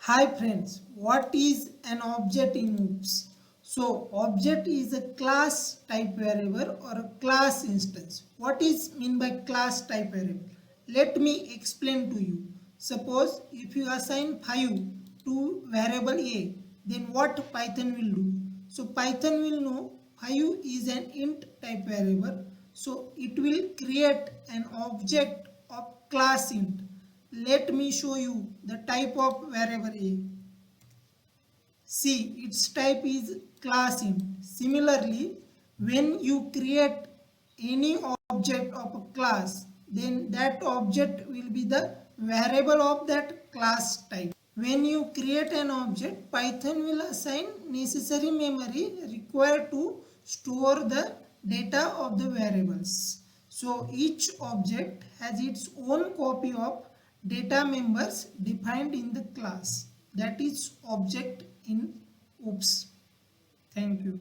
Hi friends, what is an object in OOPS? So object is a class type variable or a class instance. What is mean by class type variable? Let me explain to you. Suppose if you assign 5 to variable A, then what Python will do? So Python will know 5 is an int type variable. So it will create an object of class int. Let me show you the type of variable A. See, its type is class int. Similarly, when you create any object of a class, then that object will be the variable of that class type. When you create an object, Python will assign necessary memory required to store the data of the variables. So each object has its own copy of data members defined in the class. That is object in OOPS. Thank you.